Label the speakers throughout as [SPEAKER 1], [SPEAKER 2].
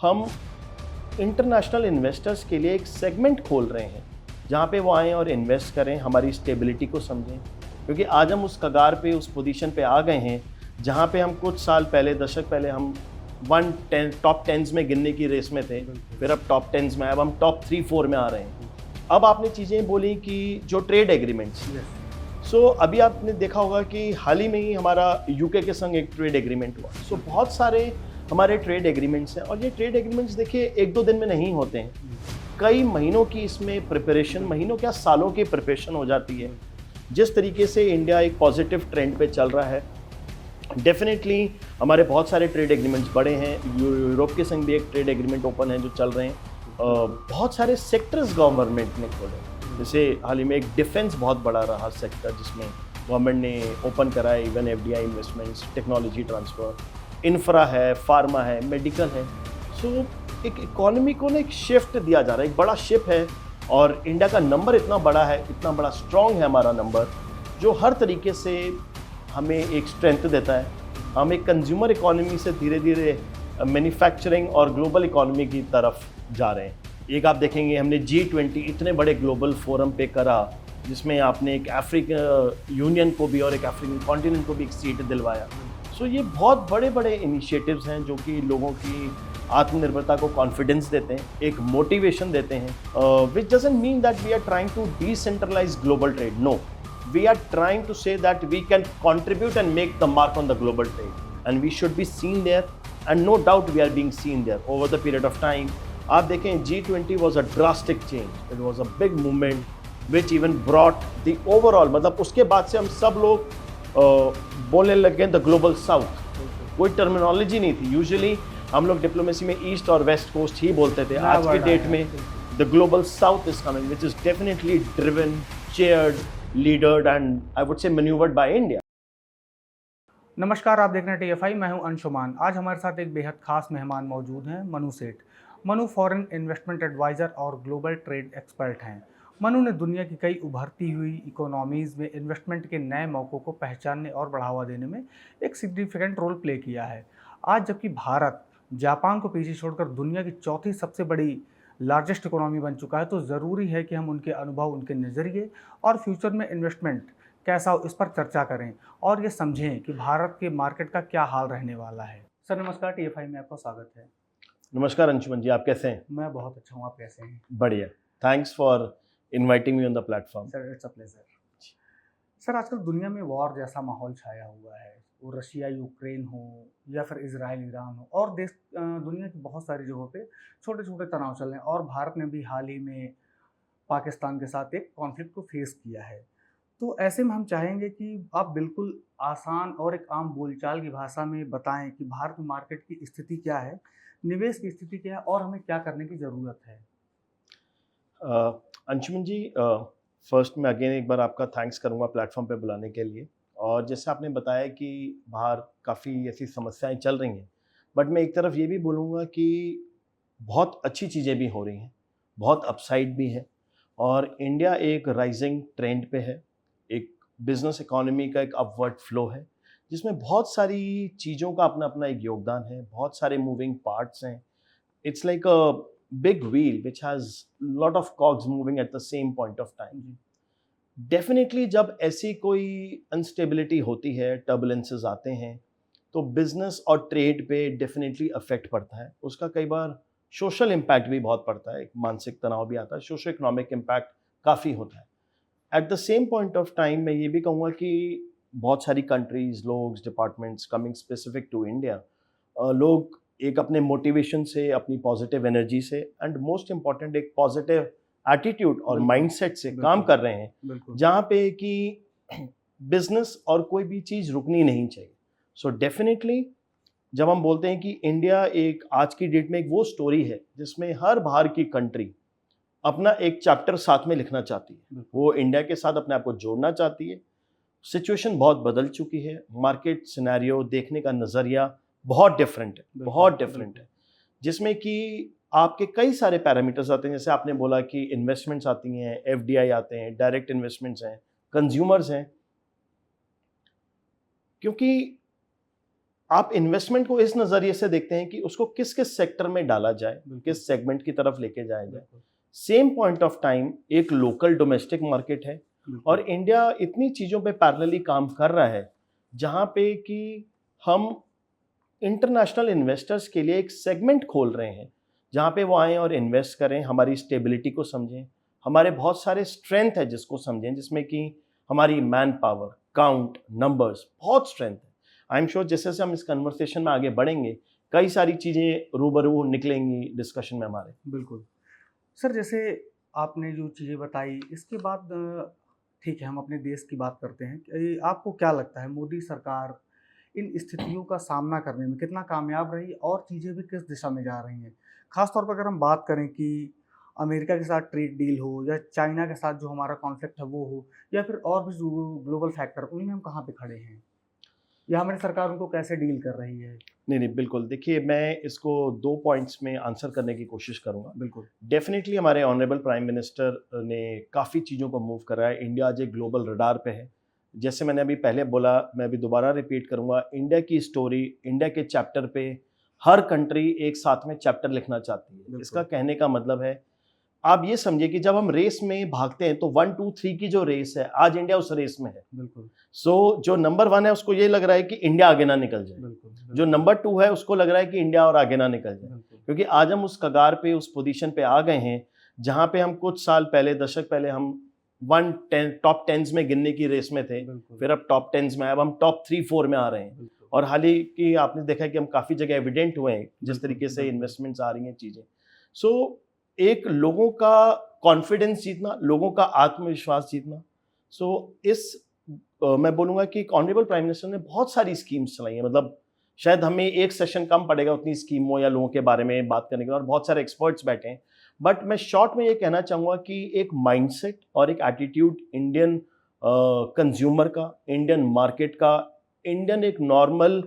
[SPEAKER 1] हम international investors के लिए एक सेगमेंट खोल रहे हैं जहाँ पे वो आएँ और इन्वेस्ट करें, हमारी स्टेबिलिटी को समझें। क्योंकि आज हम उस कगार पे, उस पोजीशन पे आ गए हैं जहाँ पे हम कुछ साल पहले, दशक पहले हम टॉप 10 में गिनने की रेस में थे, फिर अब टॉप 10 में, अब हम टॉप 3-4 में आ रहे हैं। अब आपने चीज़ें बोली कि जो ट्रेड एग्रीमेंट्स, अभी आपने देखा होगा कि हाल ही में ही हमारा यूके के संग एक ट्रेड एग्रीमेंट हुआ। बहुत सारे हमारे ट्रेड एग्रीमेंट्स हैं, और ये ट्रेड एग्रीमेंट्स देखिए 1-2 दिन में नहीं होते हैं, कई महीनों की इसमें प्रिपरेशन, महीनों क्या सालों की प्रिपरेशन हो जाती है। जिस तरीके से इंडिया एक पॉजिटिव ट्रेंड पे चल रहा है, डेफिनेटली हमारे बहुत सारे ट्रेड एग्रीमेंट्स बड़े हैं। यूरोप के संग भी एक ट्रेड एग्रीमेंट ओपन है जो चल रहे हैं। बहुत सारे सेक्टर्स गवर्नमेंट ने खोले, जैसे हाल ही में एक डिफेंस बहुत बड़ा रहा सेक्टर, जिसमें गवर्नमेंट ने ओपन करा है even FDI investments, technology transfer, infra है, फार्मा है, मेडिकल है। एक इकोनॉमी को ना एक शिफ्ट दिया जा रहा है, एक बड़ा शिप है, और इंडिया का नंबर इतना बड़ा है, इतना बड़ा स्ट्रॉन्ग है हमारा नंबर, जो हर तरीके से हमें एक स्ट्रेंथ देता है। हम एक कंज्यूमर इकोनॉमी से धीरे धीरे मैन्युफैक्चरिंग और ग्लोबल इकोनॉमी की तरफ जा रहे हैं। एक आप देखेंगे हमने G20 इतने बड़े ग्लोबल फोरम पे करा, जिसमें आपने एक अफ्रीकन यूनियन को भी और एक अफ्रीकन कॉन्टिनेंट को भी एक सीट दिलवाया। ये बहुत बड़े बड़े इनिशिएटिव्स हैं जो कि लोगों की आत्मनिर्भरता को कॉन्फिडेंस देते हैं, एक मोटिवेशन देते हैं, which doesn't mean that we are trying to decentralize global trade. No, we are trying to say that we can contribute and make the mark on the global trade, and we should be seen there, and no doubt we are being seen there over the period of time. आप देखें G20 was a drastic change, it was a big movement which even brought the overall, मतलब उसके बाद से हम सब लोग बोलने लगे द ग्लोबल साउथ। कोई टर्मिनोलॉजी नहीं थी, यूजुअली हम लोग डिप्लोमेसी में ईस्ट और वेस्ट कोस्ट ही बोलते थे। आज की डेट में the global south is coming, which is definitely driven, chaired, leadered and I would say manoeuvred by India.
[SPEAKER 2] नमस्कार, आप देख रहे हैं TFI, मैं हूं अंशुमान। आज हमारे साथ एक बेहद खास मेहमान मौजूद हैं, मनु सेठ। मनु फॉरेन इन्वेस्टमेंट एडवाइज़र और ग्लोबल ट्रेड एक्सपर्ट हैं। मनु ने दुनिया की कई उभरती हुई इकोनॉमीज़ में इन्वेस्टमेंट के नए मौक़ों को पहचानने और बढ़ावा देने में एक सिग्निफिकेंट रोल प्ले किया है। आज जबकि भारत जापान को पीछे छोड़कर दुनिया की चौथी सबसे बड़ी लार्जेस्ट इकोनॉमी बन चुका है, तो ज़रूरी है कि हम उनके अनुभव, उनके नज़रिए और फ्यूचर में इन्वेस्टमेंट कैसा हो, इस पर चर्चा करें और ये समझें कि भारत के मार्केट का क्या हाल रहने वाला है। सर नमस्कार, TFI में आपका स्वागत है।
[SPEAKER 1] नमस्कार अंशुमन जी, आप कैसे हैं?
[SPEAKER 2] मैं बहुत अच्छा हूँ, आप कैसे हैं?
[SPEAKER 1] बढ़िया, thanks for inviting me on the platform.
[SPEAKER 2] Sir it's a pleasure. Sir आजकल दुनिया में वॉर जैसा माहौल छाया हुआ है, वो रशिया यूक्रेन हो या फिर इजराइल ईरान हो, और देश दुनिया की बहुत सारी जगहों पे छोटे छोटे तनाव चल रहे हैं, और भारत ने भी हाल ही में पाकिस्तान के साथ एक कॉन्फ्लिक्ट को फेस किया है। तो ऐसे में हम चाहेंगे कि आप बिल्कुल आसान और एक आम बोलचाल की भाषा में बताएं कि भारत मार्केट की स्थिति क्या है, निवेश की स्थिति क्या है, और हमें क्या करने की ज़रूरत है।
[SPEAKER 1] अंशुमन जी, फर्स्ट मैं अगेन एक बार आपका थैंक्स करूंगा प्लेटफॉर्म पे बुलाने के लिए। और जैसे आपने बताया कि बाहर काफ़ी ऐसी समस्याएं चल रही हैं, बट मैं एक तरफ ये भी बोलूँगा कि बहुत अच्छी चीज़ें भी हो रही हैं, बहुत अपसाइड भी है, और इंडिया एक राइजिंग ट्रेंड पे है। एक बिजनेस इकोनॉमी का एक अपवर्ड फ्लो है, जिसमें बहुत सारी चीज़ों का अपना अपना एक योगदान है, बहुत सारे मूविंग पार्ट्स हैं। It's like a big wheel which has lot of cogs moving at the same point of time. Definitely जब ऐसी कोई अनस्टेबिलिटी होती है, टर्बुलेंसेस आते हैं, तो बिजनेस और ट्रेड पे डेफिनेटली अफेक्ट पड़ता है। उसका कई बार सोशल इम्पैक्ट भी बहुत पड़ता है, एक मानसिक तनाव भी आता है, सोशो इकोनॉमिक इम्पैक्ट काफ़ी होता है। At the same point of time मैं ये भी कहूँगा कि बहुत सारी कंट्रीज, लोग, departments coming specific to India, लोग एक अपने मोटिवेशन से, अपनी पॉजिटिव एनर्जी से, एंड मोस्ट इम्पॉर्टेंट एक पॉजिटिव एटीट्यूड और माइंडसेट से काम कर रहे हैं, जहाँ पे कि बिजनेस और कोई भी चीज़ रुकनी नहीं चाहिए। सो डेफिनेटली जब हम बोलते हैं कि इंडिया एक आज की डेट में एक वो स्टोरी है जिसमें हर बाहर की कंट्री अपना एक चैप्टर साथ में लिखना चाहती है, वो इंडिया के साथ अपने आप को जोड़ना चाहती है। सिचुएशन बहुत बदल चुकी है, मार्केट सिनेरियो देखने का नज़रिया बहुत डिफरेंट है, बहुत डिफरेंट है, जिसमें कि आपके कई सारे पैरामीटर्स आते हैं। जैसे आपने बोला कि इन्वेस्टमेंट्स आती हैं, एफडीआई आते हैं, डायरेक्ट इन्वेस्टमेंट्स हैं, कंज्यूमर्स हैं, क्योंकि आप इन्वेस्टमेंट को इस नज़रिए से देखते हैं कि उसको किस किस सेक्टर में डाला जाए, किस सेगमेंट की तरफ लेके जाया जाए। सेम पॉइंट ऑफ टाइम एक लोकल डोमेस्टिक मार्केट है और इंडिया इतनी चीज़ों पे पैरेलली काम कर रहा है जहाँ पे कि हम इंटरनेशनल इन्वेस्टर्स के लिए एक सेगमेंट खोल रहे हैं जहाँ पे वो आएँ और इन्वेस्ट करें, हमारी स्टेबिलिटी को समझें, हमारे बहुत सारे स्ट्रेंथ है जिसको समझें, जिसमें कि हमारी मैन पावर, काउंट, नंबर्स, बहुत स्ट्रेंथ है। आई एम श्योर जैसे जैसे हम इस कन्वर्सेशन में आगे बढ़ेंगे कई सारी चीज़ें रूबरू निकलेंगी डिस्कशन में हमारे।
[SPEAKER 2] बिल्कुल सर, जैसे आपने जो चीज़ें बताई इसके बाद ठीक है, हम अपने देश की बात करते हैं कि आपको क्या लगता है मोदी सरकार इन स्थितियों का सामना करने में कितना कामयाब रही और चीज़ें भी किस दिशा में जा रही हैं? खास तौर पर अगर हम बात करें कि अमेरिका के साथ ट्रेड डील हो या चाइना के साथ जो हमारा कॉन्फ्लिक्ट है वो हो या फिर और भी जो ग्लोबल फैक्टर, उनमें हम कहाँ पे खड़े हैं या हमारी सरकार उनको कैसे डील कर रही है?
[SPEAKER 1] नहीं, बिल्कुल। देखिए, मैं इसको 2 पॉइंट्स में आंसर करने की कोशिश करूँगा।
[SPEAKER 2] बिल्कुल।
[SPEAKER 1] डेफ़िनेटली हमारे ऑनरेबल प्राइम मिनिस्टर ने काफ़ी चीज़ों को मूव करा है। इंडिया आज एक ग्लोबल रडार पे है। जैसे मैंने अभी पहले बोला, मैं अभी दोबारा रिपीट करूँगा, इंडिया की स्टोरी, इंडिया के चैप्टर पे हर कंट्री एक साथ में चैप्टर लिखना चाहती है। इसका कहने का मतलब है, आप ये समझिए कि जब हम रेस में भागते हैं तो 1, 2, 3 की जो रेस है, आज इंडिया उस रेस में है।
[SPEAKER 2] बिल्कुल।
[SPEAKER 1] जो नंबर 1 है उसको ये लग रहा है कि इंडिया आगे ना निकल जाए।
[SPEAKER 2] बिल्कुल।
[SPEAKER 1] जो नंबर 2 है उसको लग रहा है कि इंडिया और आगे ना निकल जाए। क्योंकि आज हम उस कगार पे, उस पोजीशन पे आ गए हैं जहाँ पे हम कुछ साल पहले, दशक पहले हम टॉप 10s में गिनने की रेस में थे। फिर अब टॉप 10s में, अब हम टॉप 3-4 में आ रहे हैं। और हाल ही की आपने देखा कि हम काफ़ी जगह एविडेंट हुए हैं जिस तरीके से इन्वेस्टमेंट्स आ रही हैं चीज़ें। सो एक लोगों का कॉन्फिडेंस जीतना, लोगों का आत्मविश्वास जीतना। मैं बोलूँगा कि ऑनरेबल प्राइम मिनिस्टर ने बहुत सारी स्कीम्स चलाई हैं। मतलब शायद हमें एक सेशन कम पड़ेगा उतनी स्कीमों या लोगों के बारे में बात करने के लिए, और बहुत सारे एक्सपर्ट्स बैठे हैं। बट मैं शॉर्ट में ये कहना चाहूँगा कि एक माइंडसेट और एक एटीट्यूड इंडियन कंज्यूमर का, इंडियन मार्केट का, इंडियन एक नॉर्मल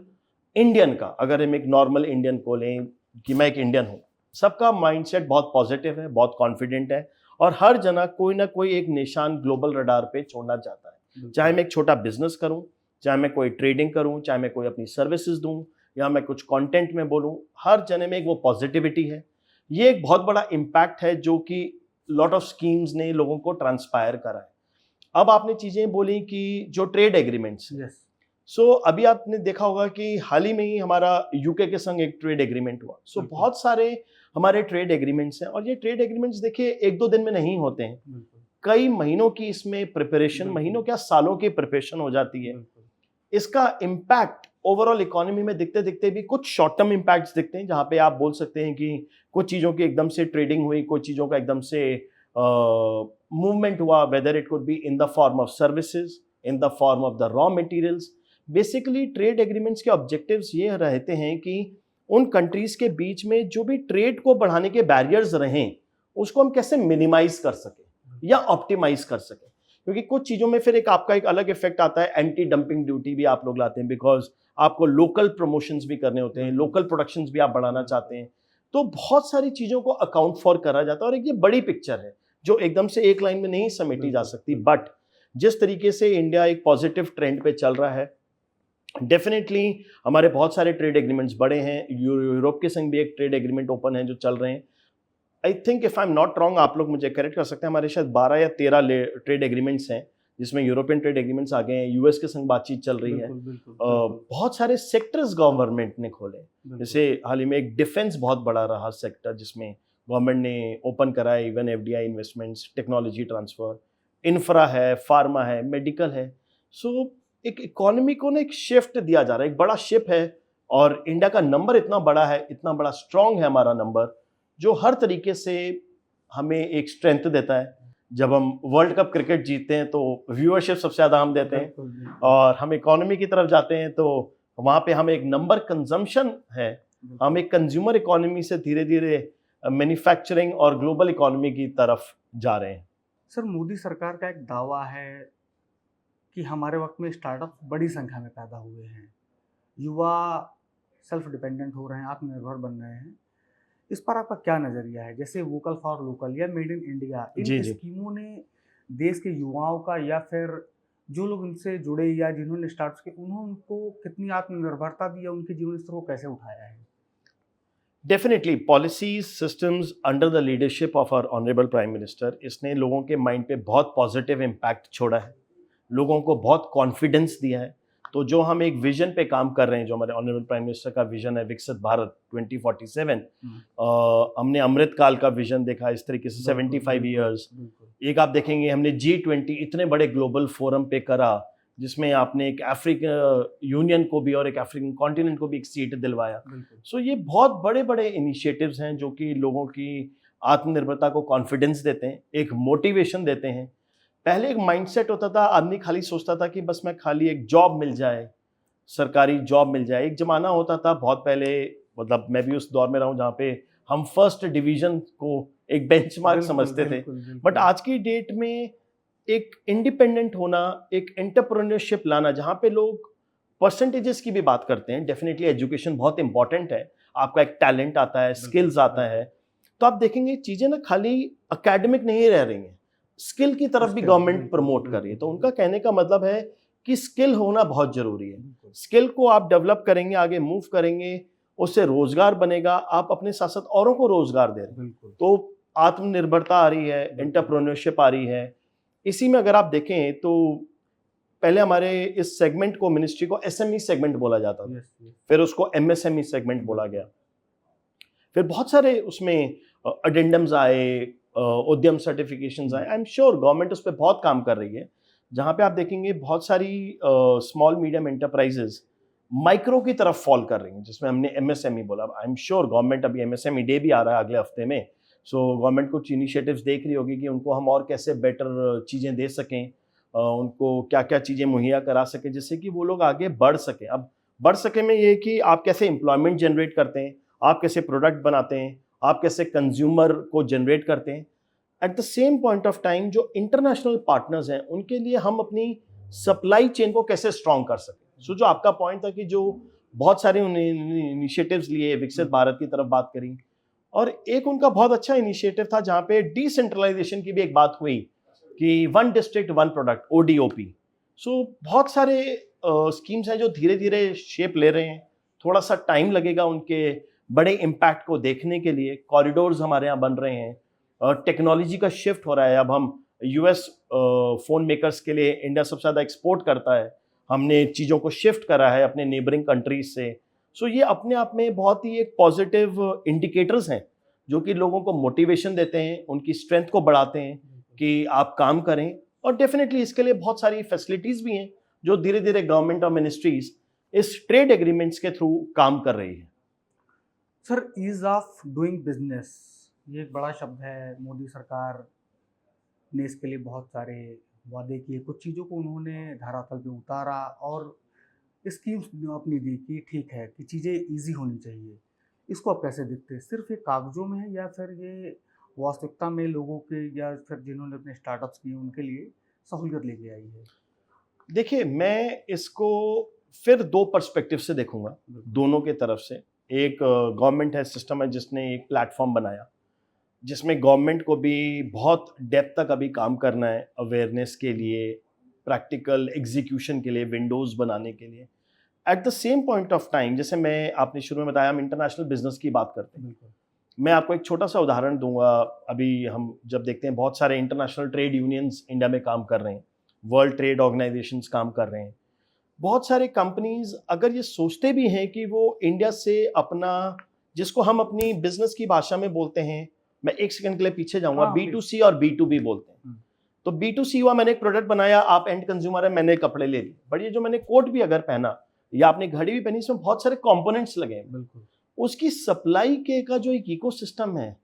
[SPEAKER 1] इंडियन का, अगर हम एक नॉर्मल इंडियन को लें कि मैं एक इंडियन हूँ, सबका माइंडसेट बहुत पॉजिटिव है, बहुत कॉन्फिडेंट है और हर जना कोई ना कोई एक निशान ग्लोबल रडार पे छोड़ना चाहता है। चाहे मैं एक छोटा बिजनेस करूं, चाहे मैं कोई ट्रेडिंग करूं, चाहे मैं कोई अपनी सर्विसेज दूं या मैं कुछ कंटेंट में बोलूं, हर जने में एक वो पॉजिटिविटी है। ये एक बहुत बड़ा इम्पैक्ट है जो कि लॉट ऑफ स्कीम्स ने लोगों को ट्रांसपायर करा है। अब आपने चीजें बोली कि जो ट्रेड एग्रीमेंट्स, अभी आपने देखा होगा कि हाल ही में ही हमारा यूके के संग एक ट्रेड एग्रीमेंट हुआ। बहुत सारे हमारे ट्रेड एग्रीमेंट्स हैं और ये ट्रेड एग्रीमेंट्स देखिए 1-2 दिन में नहीं होते हैं। कई महीनों की इसमें प्रिपरेशन, महीनों क्या सालों की प्रिपरेशन हो जाती है। इसका इम्पैक्ट ओवरऑल इकोनॉमी में दिखते दिखते भी कुछ शॉर्ट टर्म इम्पैक्ट्स दिखते हैं, जहां पे आप बोल सकते हैं कि कुछ चीज़ों की एकदम से ट्रेडिंग हुई, कुछ चीज़ों का एकदम से मूवमेंट हुआ, whether it could be in the form of services, in the form of the raw materials. Basically trade agreements के ऑब्जेक्टिव्स ये रहते हैं कि उन कंट्रीज के बीच में जो भी ट्रेड को बढ़ाने के बैरियर्स रहें उसको हम कैसे मिनिमाइज कर सकें या ऑप्टिमाइज कर सकें। क्योंकि कुछ चीज़ों में फिर आपका एक अलग इफेक्ट आता है, एंटी डंपिंग ड्यूटी भी आप लोग लाते हैं, बिकॉज आपको लोकल प्रमोशंस भी करने होते हैं, लोकल प्रोडक्शंस भी आप बढ़ाना चाहते हैं। तो बहुत सारी चीज़ों को अकाउंट फॉर करा जाता है और एक ये बड़ी पिक्चर है जो एकदम से एक लाइन में नहीं समेटी जा सकती। बट जिस तरीके से इंडिया एक पॉजिटिव ट्रेंड पे चल रहा है, डेफिनेटली हमारे बहुत सारे ट्रेड एग्रीमेंट्स बड़े हैं। यूरोप के संग भी एक ट्रेड एग्रीमेंट ओपन है जो चल रहे हैं। I think if I am not wrong, आप लोग मुझे करेक्ट कर सकते हैं, हमारे शायद 12 या 13 ट्रेड एग्रीमेंट्स हैं जिसमें यूरोपियन ट्रेड एग्रीमेंट्स आ गए हैं, यूएस के संग बातचीत चल रही है। बहुत सारे सेक्टर्स गवर्नमेंट ने खोले, जैसे हाल ही में एक डिफेंस बहुत बड़ा रहा सेक्टर जिसमें गवर्नमेंट ने ओपन करा है, even FDI investments, technology transfer, infra है, फार्मा है, मेडिकल है। सो एक इकोनॉमी को ना एक शिफ्ट दिया जा रहा है, एक बड़ा शिप है और इंडिया का नंबर इतना बड़ा है, इतना बड़ा स्ट्रांग है हमारा नंबर, जो हर तरीके से हमें एक स्ट्रेंथ देता है। जब हम वर्ल्ड कप क्रिकेट जीतते हैं तो व्यूअरशिप सबसे ज़्यादा हम देते हैं और हम इकोनॉमी की तरफ जाते हैं तो वहाँ पे हम एक नंबर कंजम्पशन है, हम एक कंज्यूमर इकोनॉमी से धीरे धीरे मैन्युफैक्चरिंग और ग्लोबल इकोनॉमी की तरफ जा रहे हैं।
[SPEAKER 2] सर, मोदी सरकार का एक दावा है कि हमारे वक्त में स्टार्टअप बड़ी संख्या में पैदा हुए हैं, युवा सेल्फ डिपेंडेंट हो रहे हैं, आत्मनिर्भर बन रहे हैं। इस पर आपका क्या नज़रिया है? जैसे वोकल फॉर लोकल या मेड इन इंडिया, इन स्कीमों ने देश के युवाओं का या फिर जो लोग इनसे जुड़े या जिन्होंने स्टार्ट किए उन्होंने उनको कितनी आत्मनिर्भरता दी या उनके जीवन स्तर को कैसे उठाया है?
[SPEAKER 1] Definitely policies systems under the leadership of our honourable prime minister, इसने लोगों के माइंड पे बहुत पॉजिटिव इम्पैक्ट छोड़ा है, लोगों को बहुत कॉन्फिडेंस दिया है। तो जो हम एक विजन पे काम कर रहे हैं, जो हमारे ऑनरेबल प्राइम मिनिस्टर का विजन है विकसित भारत 2047, हमने अमृत काल का विजन देखा इस तरीके से 75 ईयर्स। एक आप देखेंगे हमने G20 इतने बड़े ग्लोबल फोरम पे करा, जिसमें आपने एक अफ्रीकन यूनियन को भी और एक अफ्रीकन कॉन्टिनेंट को भी एक सीट दिलवाया। सो ये बहुत बड़े बड़े इनिशिएटिव्स हैं जो कि लोगों की आत्मनिर्भरता को कॉन्फिडेंस देते हैं, एक मोटिवेशन देते हैं। पहले एक माइंडसेट होता था, आदमी खाली सोचता था कि बस मैं खाली एक जॉब मिल जाए, सरकारी जॉब मिल जाए। एक जमाना होता था बहुत पहले, मतलब मैं भी उस दौर में रहा हूँ जहाँ पे हम फर्स्ट डिवीजन को एक बेंचमार्क समझते थे। बट आज की डेट में एक इंडिपेंडेंट होना, एक एंटरप्रेन्योरशिप लाना, जहाँ पे लोग परसेंटेजेस की भी बात करते हैं। डेफिनेटली एजुकेशन बहुत इंपॉर्टेंट है, आपका एक टैलेंट आता है, स्किल्स आता है। तो आप देखेंगे चीज़ें ना खाली अकेडमिक नहीं रह रही हैं, स्किल की तरफ भी गवर्नमेंट प्रमोट कर रही है। तो उनका कहने का मतलब है कि स्किल होना बहुत जरूरी है। स्किल को आप डेवलप करेंगे, आगे मूव करेंगे, उससे रोजगार बनेगा, आप अपने साथ साथ औरों को रोजगार दे रहे हैं। तो आत्मनिर्भरता आ रही है, एंटरप्रेन्योरशिप आ रही है। इसी में अगर आप देखें तो पहले हमारे इस सेगमेंट को, मिनिस्ट्री को एसएमई सेगमेंट बोला जाता था, फिर उसको एमएसएमई सेगमेंट बोला गया, फिर बहुत सारे उसमें अडेंडम्स आए, उद्यम सर्टिफिकेशंस आए। आई एम श्योर गवर्नमेंट उस पर बहुत काम कर रही है। जहाँ पे आप देखेंगे बहुत सारी स्मॉल मीडियम एंटरप्राइजेज माइक्रो की तरफ फॉल कर रही हैं, जिसमें हमने एमएसएमई बोला। आई एम श्योर गवर्नमेंट, अभी एमएसएमई डे भी आ रहा है अगले हफ्ते में, सो गवर्नमेंट कुछ इनिशिएटिव्स देख रही होगी कि उनको हम और कैसे बेटर चीज़ें दे सकें, उनको क्या क्या चीज़ें मुहैया करा सकें, जिससे कि वो लोग आगे बढ़ सकें। अब बढ़ सके में ये कि आप कैसे एम्प्लॉयमेंट जनरेट करते हैं, आप कैसे प्रोडक्ट बनाते हैं, आप कैसे कंज्यूमर को जनरेट करते हैं। Eight the same point of time जो इंटरनेशनल पार्टनर्स हैं उनके लिए हम अपनी सप्लाई चेन को कैसे स्ट्रॉन्ग कर सकें। सो जो आपका पॉइंट था कि जो बहुत सारे इनिशिएटिव्स लिए, विकसित भारत की तरफ बात करी, और एक उनका बहुत अच्छा इनिशिएटिव था जहाँ पे डिसेंट्रलाइजेशन की भी एक बात हुई कि one district one product, ODOP। सो बहुत सारे स्कीम्स हैं जो धीरे धीरे शेप ले रहे हैं। थोड़ा सा टाइम लगेगा उनके बड़े इम्पैक्ट को देखने के लिए। कॉरिडोर्स हमारे यहाँ बन रहे हैं, टेक्नोलॉजी का शिफ्ट हो रहा है। अब हम US फ़ोन मेकर्स के लिए इंडिया सबसे ज़्यादा एक्सपोर्ट करता है, हमने चीज़ों को शिफ्ट करा है अपने नेबरिंग कंट्रीज से। सो ये अपने आप में बहुत ही एक पॉजिटिव इंडिकेटर्स हैं जो कि लोगों को मोटिवेशन देते हैं, उनकी स्ट्रेंथ को बढ़ाते हैं कि आप काम करें। और डेफिनेटली इसके लिए बहुत सारी फैसिलिटीज़ भी हैं जो धीरे धीरे गवर्नमेंट और मिनिस्ट्रीज इस ट्रेड एग्रीमेंट्स के थ्रू काम कर रही है।
[SPEAKER 2] Sir, ease of doing business, ये एक बड़ा शब्द है। मोदी सरकार ने इसके लिए बहुत सारे वादे किए, कुछ चीज़ों को उन्होंने धरातल पे उतारा और स्कीम्स अपनी दी कि ठीक है कि चीज़ें इजी होनी चाहिए। इसको आप कैसे देखते हैं? सिर्फ ये कागजों में है या फिर ये वास्तविकता में लोगों के या फिर जिन्होंने अपने स्टार्टअप्स किए उनके लिए सहूलियत लेके आई है?
[SPEAKER 1] देखिए, मैं इसको फिर दो पर्सपेक्टिव से देखूंगा, दोनों के तरफ से। एक गवर्नमेंट है, सिस्टम है जिसने एक प्लेटफॉर्म बनाया जिसमें गवर्नमेंट को भी बहुत डेप्थ तक अभी काम करना है, अवेयरनेस के लिए, प्रैक्टिकल एग्जीक्यूशन के लिए, विंडोज़ बनाने के लिए। Eight the same point of time, जैसे मैं आपने शुरू में बताया, हम इंटरनेशनल बिजनेस की बात करते हैं। मैं आपको एक छोटा सा उदाहरण दूंगा। अभी हम जब देखते हैं बहुत सारे इंटरनेशनल ट्रेड यूनियंस इंडिया में काम कर रहे हैं, वर्ल्ड ट्रेड ऑर्गेनाइजेशंस काम कर रहे हैं। बहुत सारे कंपनीज अगर ये सोचते भी हैं कि वो इंडिया से अपना, जिसको हम अपनी बिजनेस की भाषा में बोलते हैं, मैं एक सेकंड के लिए पीछे जाऊंगा, B2C और B2B बोलते हैं। तो B2C हुआ, मैंने एक प्रोडक्ट बनाया, आप एंड कंज्यूमर है, मैंने कपड़े ले लिए। बट ये जो मैंने कोट भी अगर पहना या आपने घड़ी भी पहनी, इसमें बहुत सारे कंपोनेंट्स लगे हैं। बिल्कुल, उसकी सप्लाई के का जो एक इकोसिस्टम है,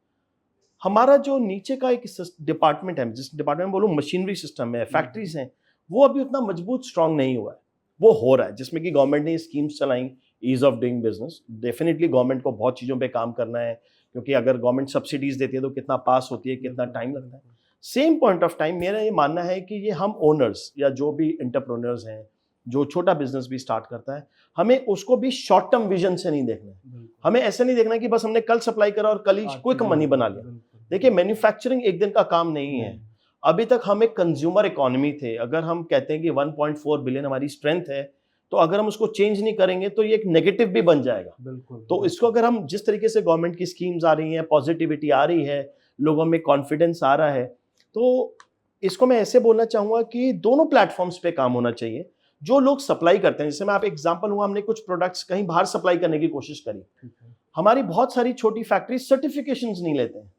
[SPEAKER 1] हमारा जो नीचे का एक डिपार्टमेंट है, जिस डिपार्टमेंट में बोलूँ मशीनरी सिस्टम है, फैक्ट्रीज हैं, वो अभी उतना मजबूत स्ट्रांग नहीं हुआ है। वो हो रहा है, जिसमें कि गवर्नमेंट ने स्कीम्स चलाई, ease of doing business. Definitely government को बहुत चीज़ों पे काम करना है, क्योंकि अगर गवर्नमेंट सब्सिडीज देती है तो कितना पास होती है, कितना टाइम लगता है। सेम पॉइंट ऑफ टाइम मेरा ये मानना है कि ये हम ओनर्स या जो भी एंटरप्रेन्योर्स हैं, जो छोटा बिजनेस भी स्टार्ट करता है, हमें उसको भी शॉर्ट टर्म विजन से नहीं देखना है। हमें ऐसे नहीं देखना कि बस हमने कल सप्लाई करा और कल ही क्विक मनी बना लिया। देखिए, मैन्युफैक्चरिंग एक दिन का काम नहीं है। अभी तक हम एक कंज्यूमर इकोनॉमी थे। अगर हम कहते हैं कि 1.4 बिलियन हमारी स्ट्रेंथ है, तो अगर हम उसको चेंज नहीं करेंगे तो ये एक नेगेटिव भी बन जाएगा।
[SPEAKER 2] बिल्कुल।
[SPEAKER 1] तो इसको अगर हम जिस तरीके से गवर्नमेंट की स्कीम्स आ रही हैं, पॉजिटिविटी आ रही है, लोगों में कॉन्फिडेंस आ रहा है, तो इसको मैं ऐसे बोलना चाहूँगा कि दोनों प्लेटफॉर्म्स पे काम होना चाहिए। जो लोग सप्लाई करते हैं, जैसे मैं आप एग्जांपल हूँ, हमने कुछ प्रोडक्ट्स कहीं बाहर सप्लाई करने की कोशिश करी,
[SPEAKER 2] ठीक है।
[SPEAKER 1] हमारी बहुत सारी छोटी फैक्ट्री सर्टिफिकेशंस नहीं लेते हैं।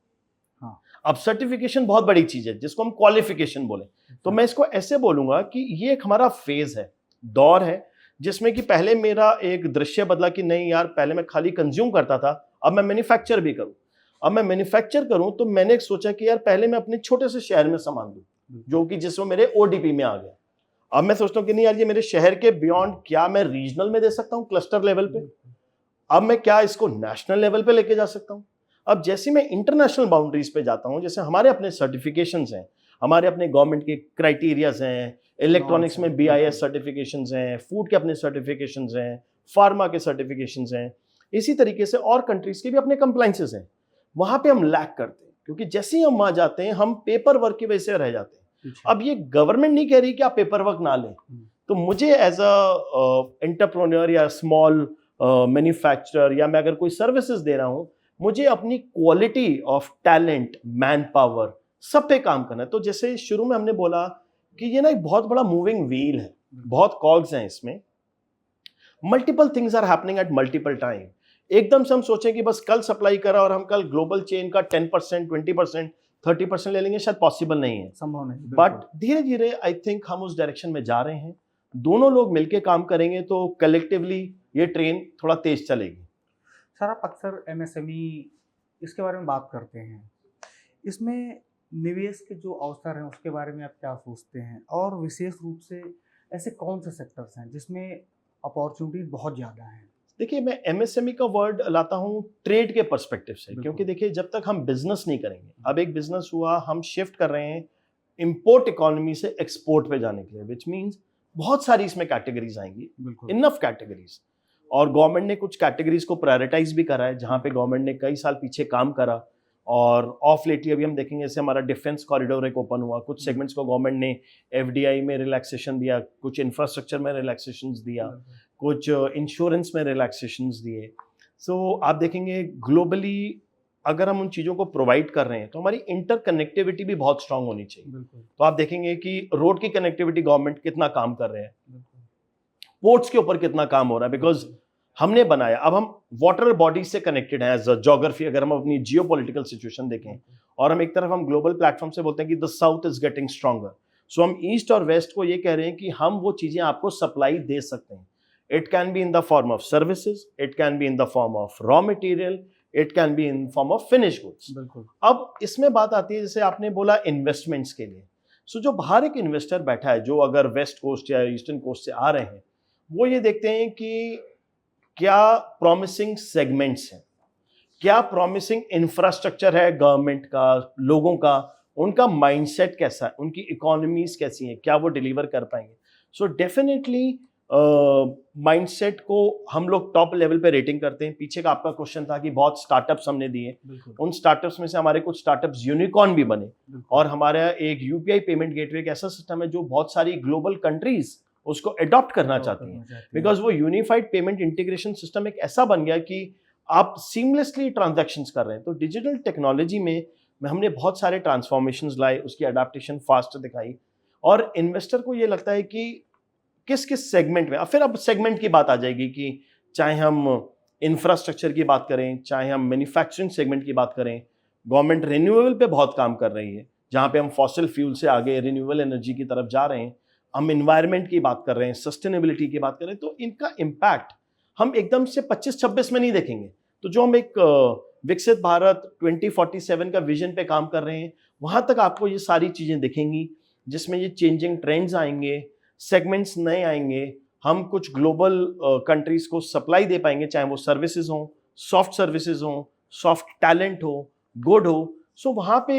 [SPEAKER 2] हाँ।
[SPEAKER 1] अब सर्टिफिकेशन बहुत बड़ी चीज है जिसको हम क्वालिफिकेशन बोले, तो मैं इसको ऐसे बोलूंगा कि ये एक हमारा फेज है, दौर है, जिसमें कि पहले मेरा एक दृश्य बदला कि नहीं यार, पहले मैं खाली कंज्यूम करता था, अब मैं मैन्युफैक्चर भी करूं। अब मैं मैन्युफैक्चर करूं तो मैंने सोचा कि यार पहले मैं अपने छोटे से शहर में सामान दूं, जो कि जिसमें मेरे ओडीपी में आ गया। अब मैं सोचता हूं कि नहीं यार, ये मेरे शहर के बियॉन्ड क्या मैं रीजनल में दे सकता हूं, क्लस्टर लेवल पे, अब मैं क्या इसको नेशनल लेवल पे लेके जा सकता हूं। अब जैसे मैं इंटरनेशनल बाउंड्रीज पे जाता हूं, जैसे हमारे अपने सर्टिफिकेशंस हैं, हमारे अपने गवर्नमेंट के क्राइटेरियाज हैं, इलेक्ट्रॉनिक्स में BIS सर्टिफिकेशंस हैं, फूड के अपने सर्टिफिकेशंस हैं, फार्मा के सर्टिफिकेशंस हैं, इसी तरीके से और कंट्रीज के भी अपने कंप्लायंसेस हैं। वहां पे हम लैक करते हैं, क्योंकि जैसे ही हम वहां जाते हैं हम पेपर वर्क की वजह से रह जाते हैं। अब ये गवर्नमेंट नहीं कह रही कि आप पेपर वर्क ना लें, तो मुझे एज अ एंटरप्रेन्योर या स्मॉल मैन्युफैक्चरर, या मैं अगर कोई सर्विसेज दे रहा हूं, मुझे अपनी quality of talent, man power, सब पे काम करना है। तो जैसे शुरू में हमने बोला कि ये ना एक बहुत बड़ा मूविंग व्हील है, बहुत कॉग्स हैं इसमें, multiple things are happening at multiple time. एकदम से हम सोचें कि बस कल सप्लाई करा और हम कल ग्लोबल चेन का 10%, 20%, 30% ले लेंगे, शायद पॉसिबल नहीं है,
[SPEAKER 2] संभव नहीं।
[SPEAKER 1] बट धीरे धीरे आई थिंक हम उस डायरेक्शन में जा रहे हैं। दोनों लोग मिलकर काम करेंगे तो कलेक्टिवली ये ट्रेन थोड़ा तेज चलेगी।
[SPEAKER 2] सर, आप अक्सर MSME इसके बारे में बात करते हैं, इसमें निवेश के जो अवसर हैं उसके बारे में आप क्या सोचते हैं, और विशेष रूप से ऐसे कौन से सेक्टर्स हैं जिसमें अपॉर्चुनिटीज बहुत ज़्यादा हैं?
[SPEAKER 1] देखिए, मैं MSME का वर्ड लाता हूँ ट्रेड के पर्सपेक्टिव से, क्योंकि देखिए जब तक हम बिजनेस नहीं करेंगे, अब एक बिजनेस हुआ, हम शिफ्ट कर रहे हैं इंपोर्ट इकोनॉमी से एक्सपोर्ट पे जाने के लिए, विच मीन्स बहुत सारी इसमें कैटेगरीज आएंगी, इनफ कैटेगरीज, और गवर्नमेंट ने कुछ कैटेगरीज को प्रायोरिटाइज भी करा है, जहाँ पे गवर्नमेंट ने कई साल पीछे काम करा। और ऑफ लेटली अभी हम देखेंगे, जैसे हमारा डिफेंस कॉरिडोर एक ओपन हुआ, कुछ सेगमेंट्स को गवर्नमेंट ने FDI में रिलैक्सेशन दिया, कुछ इंफ्रास्ट्रक्चर में रिलैक्सेशन दिया, कुछ इंश्योरेंस में रिलैक्सेशंस दिए। सो आप देखेंगे ग्लोबली अगर हम उन चीज़ों को प्रोवाइड कर रहे हैं तो हमारी इंटरकनेक्टिविटी भी बहुत स्ट्रांग होनी चाहिए। तो आप देखेंगे कि रोड की कनेक्टिविटी गवर्नमेंट कितना काम कर रहे हैं, पोर्ट्स के ऊपर कितना काम हो रहा है, बिकॉज हमने बनाया। अब हम वाटर बॉडीज से कनेक्टेड हैं एज अ ज्योग्राफी, अगर हम अपनी जियोपॉलिटिकल सिचुएशन देखें, और हम एक तरफ हम ग्लोबल प्लेटफॉर्म से बोलते हैं कि the south is getting stronger, so हम ईस्ट और वेस्ट को ये कह रहे हैं कि हम वो चीजें आपको सप्लाई दे सकते हैं। It can be in the form of services, it can be in the form of raw material, it can be in form of finished goods.
[SPEAKER 2] बिल्कुल।
[SPEAKER 1] अब इसमें बात आती है, जैसे आपने बोला इन्वेस्टमेंट्स के लिए, सो जो बाहर एक इन्वेस्टर बैठा है, जो अगर वेस्ट कोस्ट या ईस्टर्न कोस्ट से आ रहे हैं, वो ये देखते हैं कि क्या प्रॉमिसिंग सेगमेंट्स हैं, क्या प्रॉमिसिंग इंफ्रास्ट्रक्चर है गवर्नमेंट का, लोगों का, उनका माइंडसेट कैसा है, उनकी इकोनॉमीज कैसी हैं, क्या वो डिलीवर कर पाएंगे। सो डेफिनेटली माइंडसेट को हम लोग टॉप लेवल पे रेटिंग करते हैं। पीछे का आपका क्वेश्चन था कि बहुत स्टार्टअप्स हमने दिए, उन स्टार्टअप्स में से हमारे कुछ स्टार्टअप्स यूनिकॉर्न भी बने, और हमारा एक UPI पेमेंट गेटवे एक ऐसा सिस्टम है जो बहुत सारी ग्लोबल कंट्रीज उसको अडॉप्ट करना चाहती हैं, बिकॉज वो यूनिफाइड पेमेंट इंटीग्रेशन सिस्टम एक ऐसा बन गया कि आप सीमलेसली ट्रांजैक्शंस कर रहे हैं। तो डिजिटल टेक्नोलॉजी में हमने बहुत सारे ट्रांसफॉर्मेशंस लाए, उसकी अडैप्टेशन फास्ट दिखाई, और इन्वेस्टर को ये लगता है कि किस किस सेगमेंट में। फिर अब सेगमेंट की बात आ जाएगी कि चाहे हम इंफ्रास्ट्रक्चर की बात करें, चाहे हम मैन्युफैक्चरिंग सेगमेंट की बात करें, गवर्नमेंट रिन्यूएबल पे बहुत काम कर रही है, जहाँ पे हम फॉसिल फ्यूल से आगे रिन्यूएबल एनर्जी की तरफ जा रहे हैं, हम इन्वायरमेंट की बात कर रहे हैं, सस्टेनेबिलिटी की बात कर रहे हैं, तो इनका इम्पैक्ट हम एकदम से 25-26 में नहीं देखेंगे। तो जो हम एक विकसित भारत 2047 का विजन पे काम कर रहे हैं, वहाँ तक आपको ये सारी चीज़ें दिखेंगी, जिसमें ये चेंजिंग ट्रेंड्स आएंगे, सेगमेंट्स नए आएंगे, हम कुछ ग्लोबल कंट्रीज को सप्लाई दे पाएंगे, चाहे वो सर्विसेज हो, सॉफ्ट सर्विसेज हो, सॉफ्ट टैलेंट हो, गुड हो। सो वहाँ पे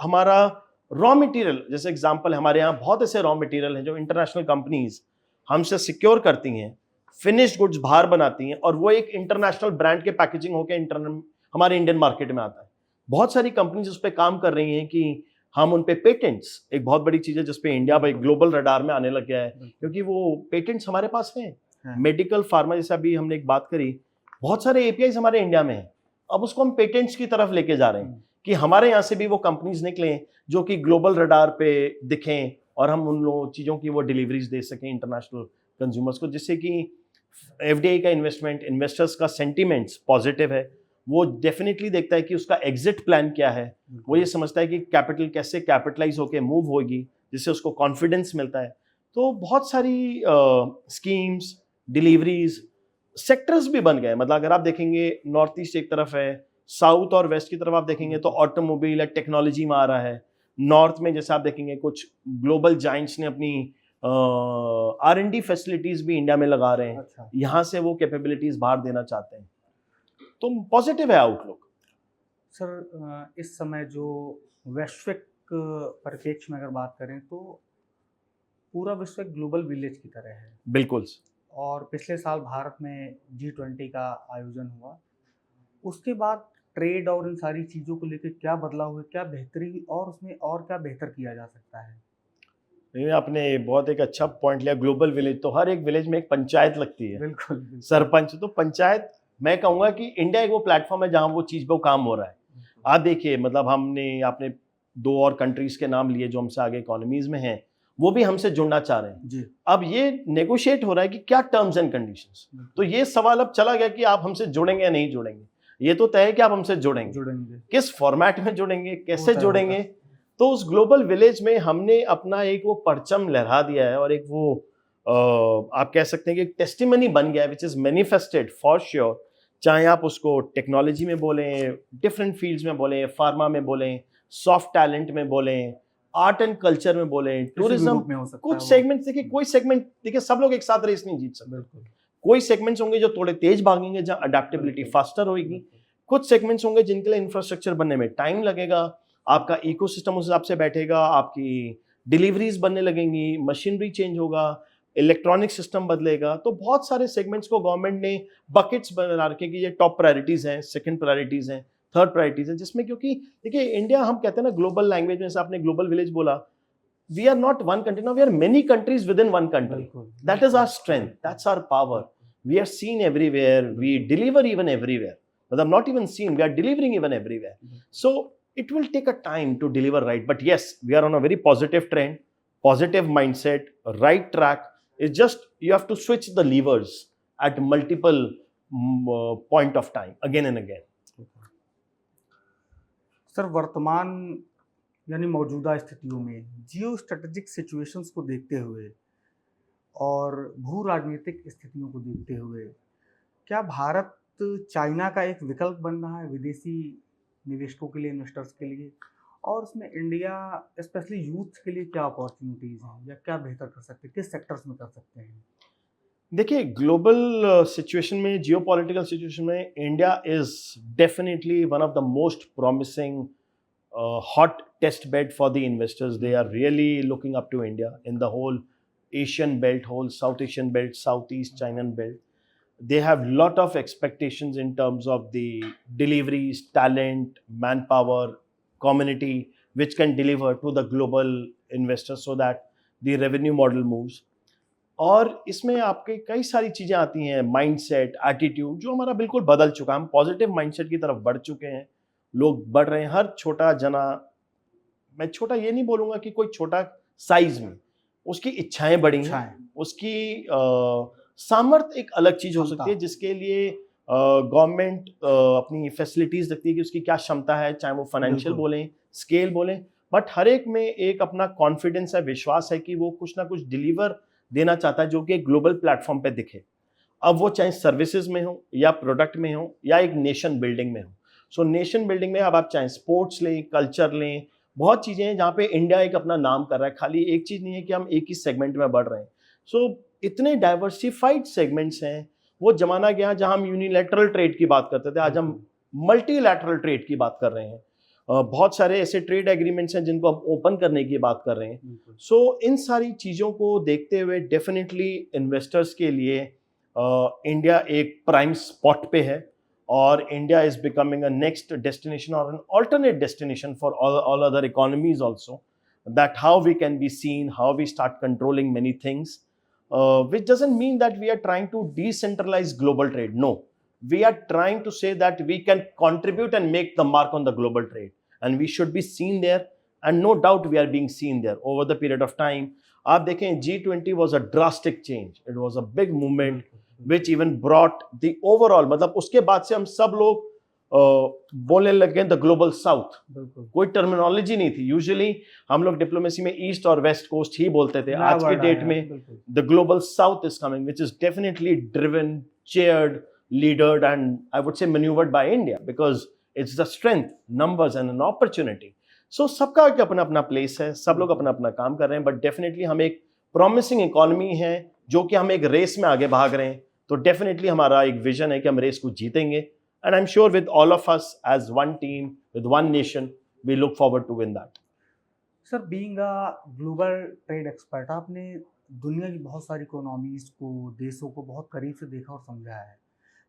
[SPEAKER 1] हमारा रॉ मटेरियल, जैसे एग्जांपल हमारे यहाँ बहुत ऐसे रॉ मटेरियल हैं जो इंटरनेशनल कंपनीज हमसे सिक्योर करती हैं, फिनिश्ड गुड्स बाहर बनाती हैं, और वो एक इंटरनेशनल ब्रांड के पैकेजिंग होकर हमारे इंडियन मार्केट में आता है। बहुत सारी कंपनीज उस पर काम कर रही हैं कि हम उन पे पेटेंट्स, एक बहुत बड़ी चीज़ है जिसपे इंडिया भाई ग्लोबल रडार में आने लग गया है, क्योंकि वो पेटेंट्स हमारे पास हैं। मेडिकल फार्मा जैसे अभी हमने एक बात करी, बहुत सारे एपीआईज हमारे इंडिया में हैं, अब उसको हम पेटेंट्स की तरफ लेके जा रहे हैं कि हमारे यहाँ से भी वो कंपनीज निकलें जो कि ग्लोबल रडार पे दिखें और हम उन लोगों चीज़ों की वो डिलीवरीज दे सकें इंटरनेशनल कंज्यूमर्स को, जिससे कि एफडीआई का इन्वेस्टमेंट, इन्वेस्टर्स का सेंटीमेंट्स पॉजिटिव है। वो डेफिनेटली देखता है कि उसका एग्जिट प्लान क्या है, वो ये समझता है कि कैपिटल कैसे कैपिटलाइज होकर मूव होगी, जिससे उसको कॉन्फिडेंस मिलता है। तो बहुत सारी स्कीम्स, डिलीवरीज, सेक्टर्स भी बन गए। मतलब अगर आप देखेंगे नॉर्थ ईस्ट एक तरफ है, साउथ और वेस्ट की तरफ आप देखेंगे तो ऑटोमोबाइल या टेक्नोलॉजी में आ रहा है। नॉर्थ में जैसे आप देखेंगे कुछ ग्लोबल जाइंट्स ने अपनी R&D फैसिलिटीज भी इंडिया में लगा रहे हैं।
[SPEAKER 2] अच्छा।
[SPEAKER 1] यहाँ से वो कैपेबिलिटीज बाहर देना चाहते हैं, तो पॉजिटिव है आउटलुक।
[SPEAKER 2] सर, इस समय जो वैश्विक परिप्रेक्ष्य में अगर बात करें तो पूरा विश्व एक ग्लोबल विलेज की तरह है।
[SPEAKER 1] बिल्कुल।
[SPEAKER 2] और पिछले साल भारत में G20 का आयोजन हुआ, उसके बाद ट्रेड और इन सारी चीज़ों को लेकर क्या बदलाव हुए, क्या बेहतरी हुई और उसमें और क्या बेहतर किया जा सकता है?
[SPEAKER 1] नहीं, आपने बहुत एक अच्छा पॉइंट लिया। ग्लोबल विलेज, तो हर एक विलेज में एक पंचायत लगती है,
[SPEAKER 2] बिल्कुल, बिल्कुल।
[SPEAKER 1] सरपंच। तो पंचायत, मैं कहूँगा कि इंडिया एक वो प्लेटफॉर्म है जहाँ वो चीज़ पे काम हो रहा है। आप देखिए, मतलब आपने 2 और कंट्रीज के नाम लिए जो हमसे आगे इकोनॉमीज में हैं, वो भी हमसे जुड़ना चाह रहे हैं
[SPEAKER 2] जी।
[SPEAKER 1] अब ये नेगोशिएट हो रहा है कि क्या टर्म्स एंड कंडीशंस। तो ये सवाल अब चला गया कि आप हमसे जुड़ेंगे या नहीं जुड़ेंगे। ये तो तय है कि आप हमसे जुड़ेंगे, किस फॉर्मेट में जुड़ेंगे, कैसे जुड़ेंगे। तो उस ग्लोबल विलेज में हमने अपना एक वो परचम लहरा दिया है और एक वो आप कह सकते हैं कि एक टेस्टिमनी बन गया है which is manifested for sure. चाहे आप उसको टेक्नोलॉजी में बोलें, डिफरेंट फील्ड्स में बोलें, फार्मा में बोलें, सॉफ्ट टैलेंट में बोलें, आर्ट एंड कल्चर में बोलें, टूरिज्म में हो सकता है। कुछ सेगमेंट देखिए, कोई सेगमेंट देखिए, सब लोग एक साथ रेस नहीं जीत सकते। कोई सेगमेंट्स होंगे जो थोड़े तेज भागेंगे, जहां अडेप्टेबिलिटी फास्टर होगी। कुछ सेगमेंट्स होंगे जिनके लिए इंफ्रास्ट्रक्चर बनने में टाइम लगेगा, आपका इकोसिस्टम उस हिसाब से बैठेगा, आपकी डिलीवरीज बनने लगेंगी, मशीनरी चेंज होगा, इलेक्ट्रॉनिक सिस्टम बदलेगा। तो बहुत सारे सेगमेंट्स को गवर्नमेंट ने बकेट्स बना रखे कि ये टॉप प्रायोरिटीज हैं, सेकंड प्रायोरिटीज हैं, थर्ड प्रायोरिटीज है, जिसमें क्योंकि देखिए इंडिया, हम कहते हैं ना ग्लोबल लैंग्वेज में, जैसे आपने ग्लोबल विलेज बोला, we are not one country, now we are many countries within one country. That is our strength, that's our power. We are seen everywhere, we deliver even everywhere, मतलब not even seen, we are delivering even everywhere. So it will take a time to deliver right, but yes, we are on a very positive trend, positive mindset, right track. It's just you have to switch the levers at multiple point of time, again and again.
[SPEAKER 2] Sir, वर्तमान यानी मौजूदा स्थितियों में geo strategic situations को देखते हुए और भू राजनीतिक स्थितियों को देखते हुए क्या भारत चाइना का एक विकल्प बन रहा है विदेशी निवेशकों के लिए, इन्वेस्टर्स के लिए? और उसमें इंडिया स्पेशली यूथ के लिए क्या अपॉर्चुनिटीज हैं या क्या बेहतर कर सकते हैं, किस सेक्टर्स में कर सकते हैं?
[SPEAKER 1] देखिए, ग्लोबल सिचुएशन में, जियोपॉलिटिकल सिचुएशन में, India is definitely one of the most promising hot test bed for the investors. They are really looking up to India in the whole Asian belt, whole South Asian belt, Southeast China belt. They have lot of expectations in terms of the deliveries, talent, manpower, community, which can deliver to the global investors so that the revenue model moves. और इसमें आपके कई सारी चीज़ें आती हैं, mindset, attitude, जो हमारा बिल्कुल बदल चुका है। हम पॉजिटिव माइंडसेट की तरफ बढ़ चुके हैं, लोग बढ़ रहे हैं। हर छोटा जना, मैं छोटा ये नहीं बोलूँगा कि कोई छोटा साइज में, उसकी इच्छाएं बढ़ी हैं, उसकी सामर्थ्य एक अलग चीज़ हो सकती है, जिसके लिए गवर्नमेंट अपनी फैसिलिटीज़ रखती है कि उसकी क्या क्षमता है, चाहे वो फाइनेंशियल बोलें, स्केल बोलें, बट हर एक में एक अपना कॉन्फिडेंस है, विश्वास है कि वो कुछ ना कुछ डिलीवर देना चाहता है जो कि एक ग्लोबल प्लेटफॉर्म पे दिखे। अब वो चाहे सर्विसेज में हो या प्रोडक्ट में हो या एक नेशन बिल्डिंग में हो। सो नेशन बिल्डिंग में अब आप चाहे स्पोर्ट्स लें, कल्चर लें, बहुत चीज़ें हैं जहाँ पे इंडिया एक अपना नाम कर रहा है। खाली एक चीज़ नहीं है कि हम एक ही सेगमेंट में बढ़ रहे हैं। सो इतने डाइवर्सिफाइड सेगमेंट्स हैं। वो जमाना गया जहाँ हम यूनिलैटरल ट्रेड की बात करते थे, आज हम मल्टीलैटरल ट्रेड की बात कर रहे हैं। बहुत सारे ऐसे ट्रेड एग्रीमेंट्स हैं जिनको हम ओपन करने की बात कर रहे हैं। सो इन सारी चीज़ों को देखते हुए डेफिनेटली इन्वेस्टर्स के लिए इंडिया एक प्राइम स्पॉट पे है। और India is becoming a next destination और N alternate destination for all other economies also, that how we can be seen, how we start controlling many things, which doesn't mean that we are trying to decentralize global trade. No, we are trying to say that we can contribute and make the mark on the global trade, and we should be seen there, and no doubt we are being seen there over the period of time. आप देखें G20 was a drastic change. It was a big movement which even brought the overall, मतलब उसके बाद से हम सब लोग बोलने लगे द ग्लोबल साउथ. कोई टर्मिनोलॉजी नहीं थी. यूजुअली हम लोग डिप्लोमेसी में ईस्ट और वेस्ट कोस्ट ही बोलते थे. आज की डेट में the global south is coming, which is definitely driven, chaired, leadered and I would say manoeuvred by India, because it's the strength, numbers and an opportunity. So सबका एक अपना अपना प्लेस है, सब लोग अपना अपना काम कर रहे हैं, बट डेफिनेटली हम एक प्रॉमिसिंग इकोनॉमी है जो कि हम एक रेस में आगे भाग रहे हैं. तो डेफिनेटली हमारा एक विजन है कि हम रेस को जीतेंगे. And I'm sure with all of us as one team, with one nation, we look forward to win that.
[SPEAKER 2] Sir, being a global trade expert, आपने दुनिया की बहुत सारी इकोनॉमीज को, देशों को बहुत करीब से देखा और समझा है.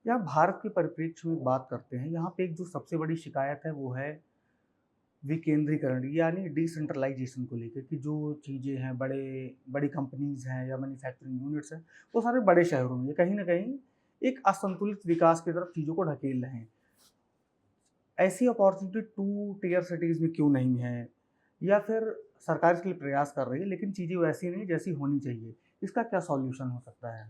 [SPEAKER 2] यहाँ भारत के परिप्रेक्ष्य में बात करते हैं, यहाँ पे एक जो सबसे बड़ी शिकायत है वो है विकेंद्रीकरण, यानी डिसेंट्रलाइजेशन को लेकर, कि जो चीज़ें हैं, बड़ी कंपनीज हैं या मैन्युफैक्चरिंग यूनिट्स हैं, वो सारे बड़े शहरों में, ये कहीं ना कहीं एक असंतुलित विकास की तरफ चीज़ों को ढकेल रहे हैं. ऐसी अपॉर्चुनिटी 2 टियर सिटीज़ में क्यों नहीं है, या फिर सरकार इसके लिए प्रयास कर रही है लेकिन चीज़ें वैसी नहीं जैसी होनी चाहिए? इसका क्या सॉल्यूशन हो सकता है?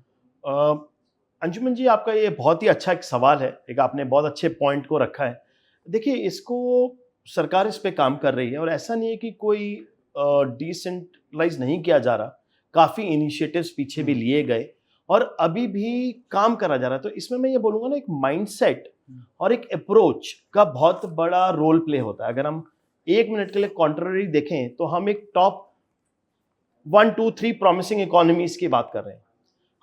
[SPEAKER 1] अंजुमन जी, आपका ये बहुत ही अच्छा एक सवाल है. एक आपने बहुत अच्छे पॉइंट को रखा है. देखिए, इसको सरकार इस पे काम कर रही है, और ऐसा नहीं है कि कोई डिसेंट्रलाइज नहीं किया जा रहा. काफ़ी इनिशिएटिव्स पीछे भी लिए गए और अभी भी काम करा जा रहा है. तो इसमें मैं ये बोलूँगा ना, एक माइंडसेट और एक अप्रोच का बहुत बड़ा रोल प्ले होता है. अगर हम 1 मिनट के लिए कॉन्ट्ररी देखें तो हम एक टॉप 1, 2, 3 प्रॉमिसिंग इकोनॉमीज की बात कर रहे हैं.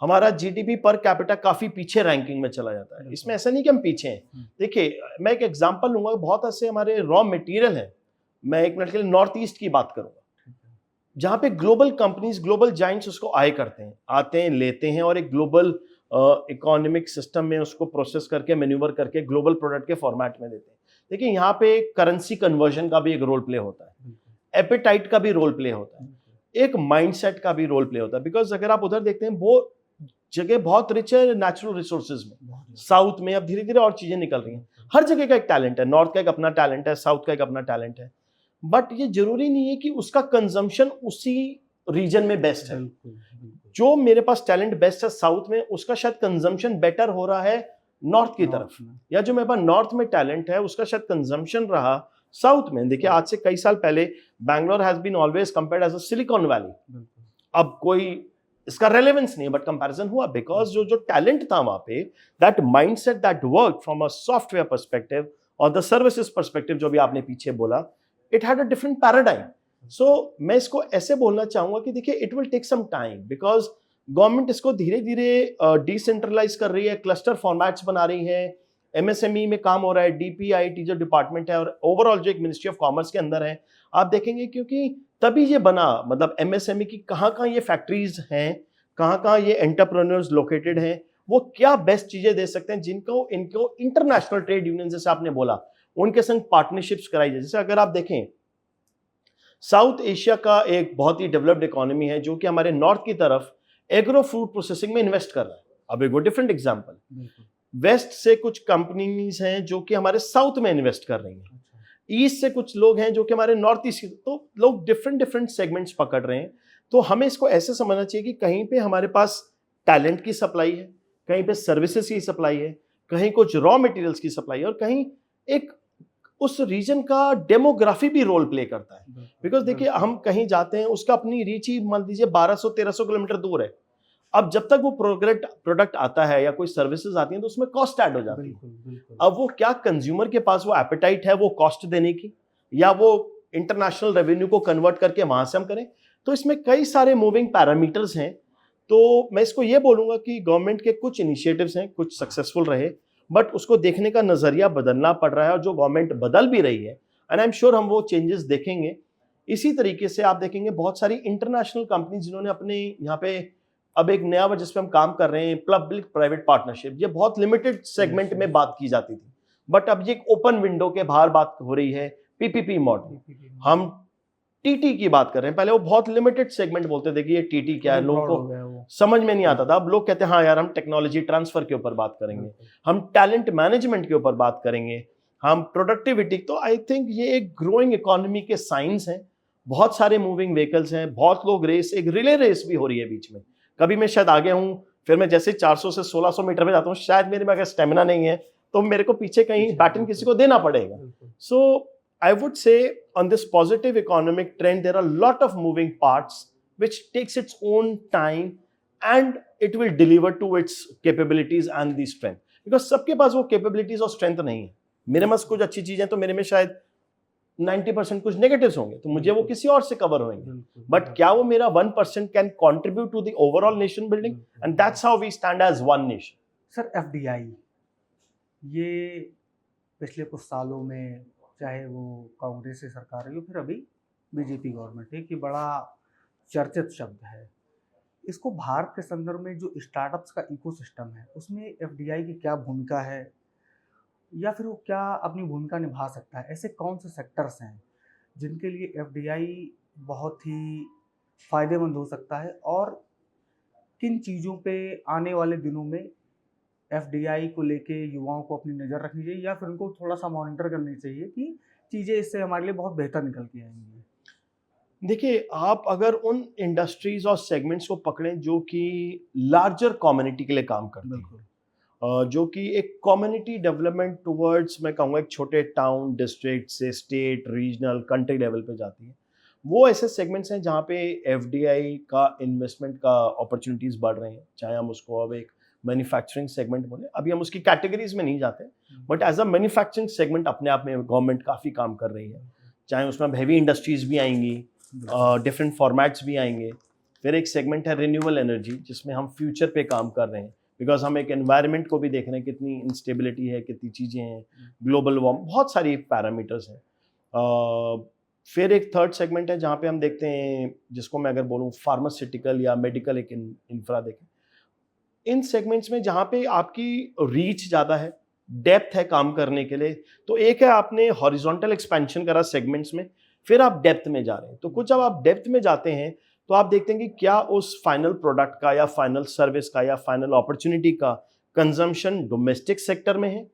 [SPEAKER 1] हमारा जीडीपी पर कैपिटा काफ़ी पीछे रैंकिंग में चला जाता है. इसमें ऐसा नहीं कि हम पीछे हैं. देखिए, मैं एक एग्जाम्पल लूँगा. बहुत ऐसे हमारे रॉ मटेरियल हैं. मैं 1 मिनट के लिए नॉर्थ ईस्ट की बात करूँगा, जहाँ पे ग्लोबल कंपनीज, ग्लोबल जाइंट्स उसको आते हैं, लेते हैं, और एक ग्लोबल इकोनॉमिक सिस्टम में उसको प्रोसेस करके, मैन्यूवर करके ग्लोबल प्रोडक्ट के फॉर्मेट में देते हैं. देखिए, यहाँ पे करेंसी कन्वर्जन का भी एक रोल प्ले होता है, एपेटाइट का भी रोल प्ले होता है, एक माइंडसेट का भी रोल प्ले होता है. बिकॉज अगर आप उधर देखते हैं, वो जगह बहुत रिच है नेचुरल रिसोर्सेज में. साउथ में अब धीरे धीरे और चीजें निकल रही हैं. हर जगह का एक टैलेंट है. नॉर्थ का एक अपना टैलेंट है, साउथ का एक अपना टैलेंट है, बट ये जरूरी नहीं है कि उसका कंजम्पशन उसी रीजन में बेस्ट है. जो मेरे पास टैलेंट बेस्ट है साउथ में, उसका शायद कंजम्पशन बेटर हो रहा है नॉर्थ की तरफ, या जो मेरे पास नॉर्थ में टैलेंट है उसका शायद कंजम्पशन रहा साउथ में. देखिए, आज से कई साल पहले Bangalore has been always compared as a Silicon Valley. अब कोई इसका रेलेवेंस नहीं है, बट कंपैरिजन हुआ बिकॉज जो टैलेंट था वहां पे, that mindset that work from a software perspective और द सर्विसेज पर्सपेक्टिव, जो भी आपने पीछे बोला, it had a different paradigm. So मैं इसको ऐसे बोलना चाहूंगा कि देखिए, it will take some time, because government इसको धीरे धीरे डिसेंट्रलाइज कर रही है, क्लस्टर फॉर्मेट्स बना रही है, एमएसएमई में काम हो रहा है, डीपीआईटी जो डिपार्टमेंट है और ओवरऑल जो एक मिनिस्ट्री ऑफ कॉमर्स के अंदर है, आप देखेंगे, क्योंकि तभी ये बना. मतलब एमएसएमई की कहाँ ये फैक्ट्रीज हैं, कहाँ ये एंटरप्रेन्योर्स लोकेटेड हैं, वो क्या बेस्ट चीजें दे सकते हैं जिनको इनको इंटरनेशनल ट्रेड यूनियन, जैसे आपने बोला, उनके संग पार्टनरशिप्स कराई जाए. जैसे अगर आप देखें, साउथ एशिया का एक बहुत ही डेवलप्ड इकोनॉमी है जो कि हमारे नॉर्थ की तरफ एग्रो फ्रूट प्रोसेसिंग में इन्वेस्ट कर रहा है. अब एक डिफरेंट एग्जांपल, वेस्ट से कुछ कंपनीज हैं जो कि हमारे साउथ में इन्वेस्ट कर रही हैं, ईस्ट से कुछ लोग हैं जो कि हमारे नॉर्थ ईस्ट, तो लोग डिफरेंट सेगमेंट्स पकड़ रहे हैं. तो हमें इसको ऐसे समझना चाहिए कि कहीं पे हमारे पास टैलेंट की सप्लाई है, कहीं पे सर्विसेज की सप्लाई है, कहीं कुछ रॉ मटेरियल्स की सप्लाई है, और कहीं एक उस रीजन का डेमोग्राफी भी रोल प्ले करता है. बिकॉज देखिए, हम कहीं जाते हैं, उसका अपनी रीच ही मान लीजिए 1200-1300 किलोमीटर दूर है. अब जब तक वो प्रोडक्ट आता है या कोई सर्विसेज आती हैं, तो उसमें कॉस्ट ऐड हो जाती है. अब वो क्या कंज्यूमर के पास वो एपेटाइट है वो कॉस्ट देने की, या वो इंटरनेशनल रेवेन्यू को कन्वर्ट करके वहां से हम करें? तो इसमें कई सारे मूविंग पैरामीटर्स हैं. तो मैं इसको ये बोलूंगा कि गवर्नमेंट के कुछ इनिशिएटिव्स हैं, कुछ सक्सेसफुल रहे, बट उसको देखने का नजरिया बदलना पड़ रहा है, और जो गवर्नमेंट बदल भी रही है, एंड आई एम श्योर हम वो चेंजेस देखेंगे. इसी तरीके से आप देखेंगे बहुत सारी इंटरनेशनल कंपनी जिन्होंने अपने यहाँ पे अब एक नया जिस पे हम काम कर रहे हैं, पब्लिक प्राइवेट पार्टनरशिप, ये बहुत लिमिटेड सेगमेंट में बात की जाती थी, बट अब ये एक ओपन विंडो के बाहर बात हो रही है। पीपीपी मॉडल, हम टीटी की बात कर रहे हैं। पहले वो बहुत लिमिटेड सेगमेंट बोलते थे कि ये टीटी क्या है, लोगों को समझ में नहीं आता था। अब लोग कहते हैं हाँ यार, हम टेक्नोलॉजी ट्रांसफर के ऊपर बात करेंगे, हम टैलेंट मैनेजमेंट के ऊपर बात करेंगे, हम प्रोडक्टिविटी। तो आई थिंक ये एक ग्रोइंग इकोनॉमी के साइंस हैं, बहुत सारे मूविंग व्हीकल्स हैं, बहुत लोग रेस, एक रिले रेस भी हो रही है बीच में। कभी मैं शायद आगे हूँ, फिर मैं जैसे 400 से 1600 मीटर पे जाता हूँ, शायद मेरे में अगर स्टेमिना नहीं है तो मेरे को पीछे कहीं बैटन किसी को देना पड़ेगा। सो I would say on this positive economic trend, there are a lot of moving parts which takes its own time and it will deliver to its capabilities and the strength. Because सबके पास वो capabilities और strength नहीं है। मेरे पास कुछ अच्छी चीजें तो मेरे में शायद 90% कुछ negatives होंगे, तो मुझे वो किसी और से cover होंगे। But क्या वो मेरा 1% can contribute to the overall nation building? And that's how we stand as one nation.
[SPEAKER 2] Sir, FDI ये पिछले कुछ सालों में, चाहे वो कांग्रेस की सरकार है या फिर अभी बीजेपी गवर्नमेंट है, कि बड़ा चर्चित शब्द है। इसको भारत के संदर्भ में जो स्टार्टअप्स का इकोसिस्टम है, उसमें एफडीआई की क्या भूमिका है, या फिर वो क्या अपनी भूमिका निभा सकता है? ऐसे कौन से सेक्टर्स हैं जिनके लिए एफडीआई बहुत ही फायदेमंद हो सकता है, और किन चीज़ों पे आने वाले दिनों में एफडीआई को लेके युवाओं को अपनी नज़र रखनी चाहिए, या फिर उनको थोड़ा सा मॉनिटर करनी चाहिए कि चीज़ें इससे हमारे लिए बहुत बेहतर निकल के आएंगी?
[SPEAKER 1] देखिए, आप अगर उन इंडस्ट्रीज और सेगमेंट्स को पकड़ें जो कि लार्जर कम्युनिटी के लिए काम करते हैं, जो कि एक कम्युनिटी डेवलपमेंट टुवर्ड्स, मैं कहूँगा एक छोटे टाउन, डिस्ट्रिक्ट से स्टेट, रीजनल, कंट्री लेवल पे जाती है, वो ऐसे सेगमेंट्स हैं जहाँ पे एफडीआई का इन्वेस्टमेंट का अपॉर्चुनिटीज़ बढ़ रहे हैं। चाहे हम उसको अब एक मैन्युफैक्चरिंग सेगमेंट बोले, अभी हम उसकी कैटेगरीज में नहीं जाते, but as a manufacturing segment अपने आप में गवर्नमेंट काफ़ी काम कर रही है। चाहे उसमें अब हैवी इंडस्ट्रीज भी आएंगी, डिफरेंट फॉर्मेट्स भी आएंगे। फिर एक सेगमेंट है रिन्यूएबल एनर्जी, जिसमें हम फ्यूचर पे काम कर रहे हैं, बिकॉज हम एक एनवायरनमेंट को भी देख रहे हैं, कितनी इंस्टेबिलिटी है, कितनी चीज़ें हैं, ग्लोबल वार्म, बहुत सारी पैरामीटर्स हैं। फिर एक थर्ड सेगमेंट है जहाँ पे हम देखते हैं, जिसको मैं अगर बोलूँ फार्मास्यूटिकल या मेडिकल एक इंफ्रा देखें, इन सेगमेंट्स में जहाँ पे आपकी रीच ज़्यादा है, डेप्थ है काम करने के लिए। तो एक है आपने हॉरिजॉन्टल एक्सपेंशन करा सेगमेंट्स में, फिर आप डेप्थ में जा रहे हैं। तो कुछ जब आप डेप्थ में जाते हैं तो आप देखते हैं कि क्या उस फाइनल प्रोडक्ट का या फाइनल सर्विस का या फाइनल अपॉर्चुनिटी का कंजम्पशन डोमेस्टिक सेक्टर में है,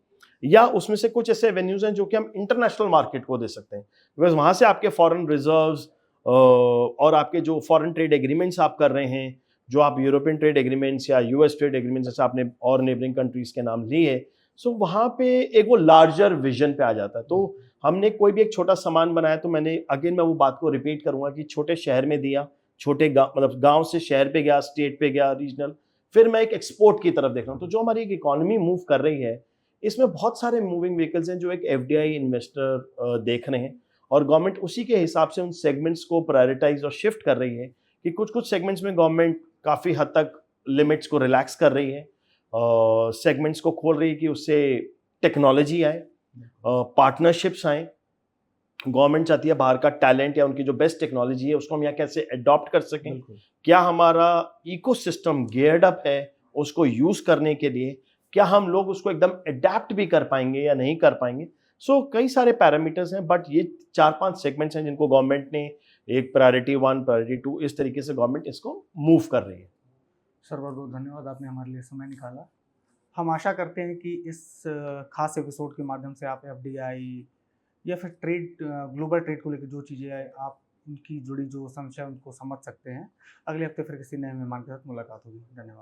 [SPEAKER 1] या उसमें से कुछ ऐसे एवेन्यूज हैं जो कि हम इंटरनेशनल मार्केट को दे सकते हैं, बिकॉज वहाँ से आपके फॉरेन रिजर्व्स और आपके जो फॉरेन ट्रेड एग्रीमेंट्स आप कर रहे हैं, जो आप यूरोपियन ट्रेड एग्रीमेंट्स या यूएस ट्रेड एग्रीमेंट्स जैसे आपने और नेबरिंग कंट्रीज के नाम लिए, सो वहाँ पे एक वो लार्जर विजन पे आ जाता है। तो हमने कोई भी एक छोटा सामान बनाया, तो मैं वो बात को रिपीट करूंगा कि छोटे शहर में दिया, छोटे मतलब गांव से शहर पे गया, स्टेट पे गया, रीजनल, फिर मैं एक एक्सपोर्ट की तरफ देख रहा हूँ। तो जो हमारी एक इकोनॉमी मूव कर रही है, इसमें बहुत सारे मूविंग व्हीकल्स हैं जो एक एफडीआई इन्वेस्टर देख रहे हैं, और गवर्नमेंट उसी के हिसाब से उन सेगमेंट्स को प्रायोरिटाइज और शिफ्ट कर रही है कि कुछ सेगमेंट्स में गवर्नमेंट काफ़ी हद तक लिमिट्स को रिलैक्स कर रही है, सेगमेंट्स को खोल रही है कि उससे टेक्नोलॉजी आए, पार्टनरशिप्स आए। गवर्नमेंट चाहती है बाहर का टैलेंट या उनकी जो बेस्ट टेक्नोलॉजी है उसको हम यहाँ कैसे अडॉप्ट कर सकें, क्या हमारा इकोसिस्टम गियर्ड अप है उसको यूज़ करने के लिए, क्या हम लोग उसको एकदम अडेप्ट भी कर पाएंगे या नहीं कर पाएंगे। सो कई सारे पैरामीटर्स हैं, बट ये 4-5 सेगमेंट्स हैं जिनको गवर्नमेंट ने एक प्रायोरिटी 1, प्रायोरिटी 2, इस तरीके से गवर्नमेंट इसको मूव कर रही है।
[SPEAKER 2] सर, बहुत बहुत धन्यवाद, आपने हमारे लिए समय निकाला। हम आशा करते हैं कि इस खास एपिसोड के माध्यम से आप एफडीआई या फिर ट्रेड, ग्लोबल ट्रेड को लेकर जो चीज़ें आप उनकी जुड़ी जो समस्या उनको समझ सकते हैं। अगले हफ्ते फिर किसी नए मेहमान के साथ मुलाकात होगी। धन्यवाद।